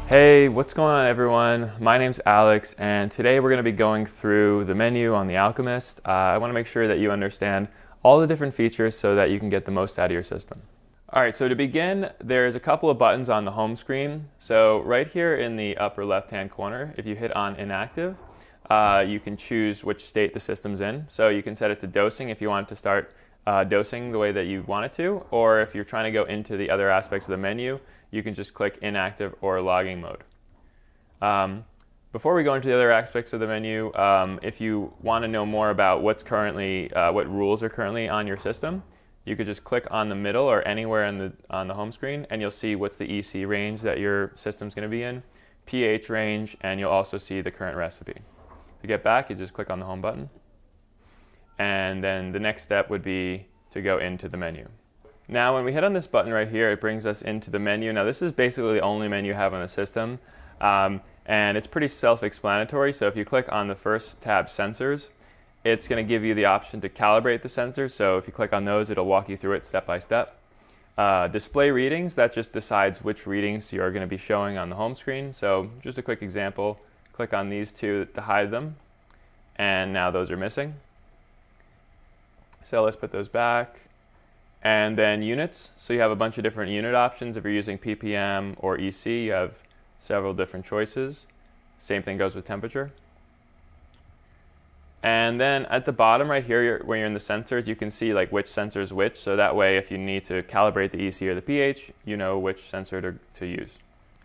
Hey, what's going on everyone? My name's Alex and today we're going to be going through the menu on the Alchemist. I want to make sure that you understand all the different features so that you can get the most out of your system. Alright, so to begin, there's a couple of buttons on the home screen. So right here in the upper left hand corner, if you hit on inactive, you can choose which state the system's in. So you can set it to dosing if you want it to start dosing the way that you want it to, or if you're trying to go into the other aspects of the menu, you can just click inactive or logging mode. Before we go into the other aspects of the menu, if you want to know more about what's currently, what rules are currently on your system, you could just click on the middle or anywhere on the home screen and you'll see what's the EC range that your system's going to be in, pH range, and you'll also see the current recipe. To get back, you just click on the home button. And then the next step would be to go into the menu. Now when we hit on this button right here, it brings us into the menu. Now this is basically the only menu you have on the system, and it's pretty self-explanatory. So if you click on the first tab, Sensors, it's going to give you the option to calibrate the sensors. So if you click on those, it'll walk you through it step by step. Display readings, that just decides which readings you're going to be showing on the home screen. So just a quick example, click on these two to hide them, and now those are missing. So let's put those back. And then units, so you have a bunch of different unit options. If you're using ppm or EC, you have several different choices. Same thing goes with temperature. And then at the bottom right here, when you're in the sensors, you can see like which sensor is which, so that way if you need to calibrate the EC or the pH, you know which sensor to use.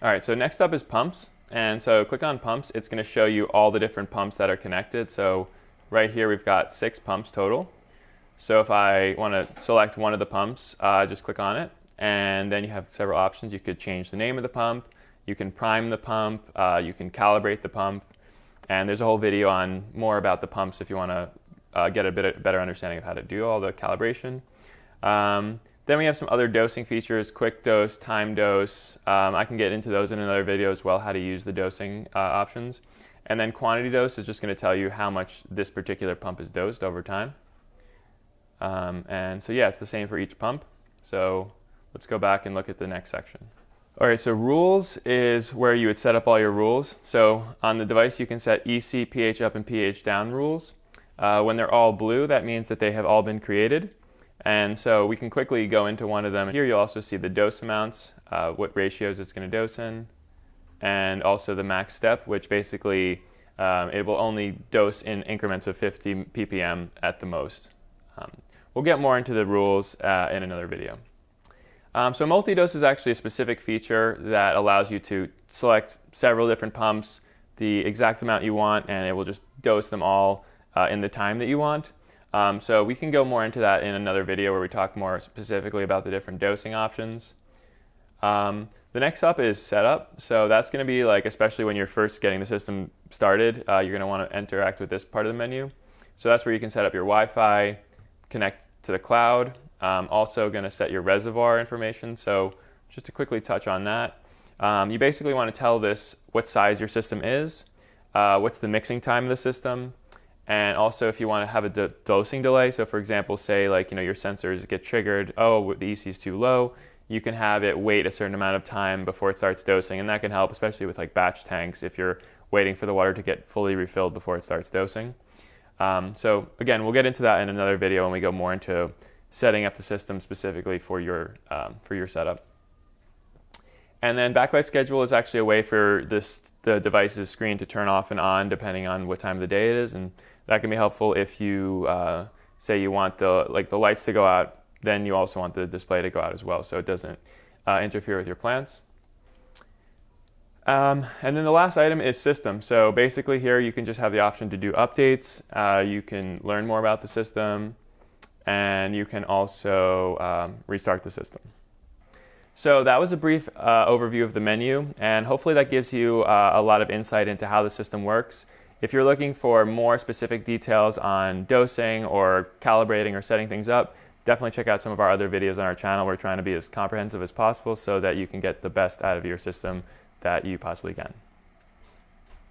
Alright, so next up is pumps. And so click on pumps, it's going to show you all the different pumps that are connected. So right here we've got 6 pumps total. So if I want to select one of the pumps, just click on it, and then you have several options. You could change the name of the pump, you can prime the pump, you can calibrate the pump, and there's a whole video on more about the pumps if you want to get a better understanding of how to do all the calibration. Then we have some other dosing features, quick dose, time dose. I can get into those in another video as well, how to use the dosing options. And then quantity dose is just going to tell you how much this particular pump is dosed over time. And so yeah, it's the same for each pump. So let's go back and look at the next section. Alright, so rules is where you would set up all your rules. So on the device you can set EC, pH up, and pH down rules. When they're all blue, that means that they have all been created. And so we can quickly go into one of them. Here you'll also see the dose amounts, what ratios it's going to dose in, and also the max step, which basically it will only dose in increments of 50 ppm at the most. We'll get more into the rules in another video. So multidose is actually a specific feature that allows you to select several different pumps, the exact amount you want, and it will just dose them all in the time that you want. So we can go more into that in another video where we talk more specifically about the different dosing options. The next up is setup. So that's going to be like, especially when you're first getting the system started, you're going to want to interact with this part of the menu. So that's where you can set up your Wi-Fi, connect to the cloud, also going to set your reservoir information. So just to quickly touch on that, you basically want to tell this what size your system is, what's the mixing time of the system, and also if you want to have a dosing delay. So for example, say like your sensors get triggered, oh the EC is too low, you can have it wait a certain amount of time before it starts dosing, and that can help especially with like batch tanks if you're waiting for the water to get fully refilled before it starts dosing. So again, we'll get into that in another video when we go more into setting up the system specifically for your setup. And then Backlight Schedule is actually a way for the device's screen to turn off and on depending on what time of the day it is, and that can be helpful if you say you want the lights to go out, then you also want the display to go out as well, so it doesn't interfere with your plants. And then the last item is system. So basically here you can just have the option to do updates, you can learn more about the system, and you can also restart the system. So that was a brief overview of the menu, and hopefully that gives you a lot of insight into how the system works. If you're looking for more specific details on dosing or calibrating or setting things up, definitely check out some of our other videos on our channel. We're trying to be as comprehensive as possible so that you can get the best out of your system that you possibly can.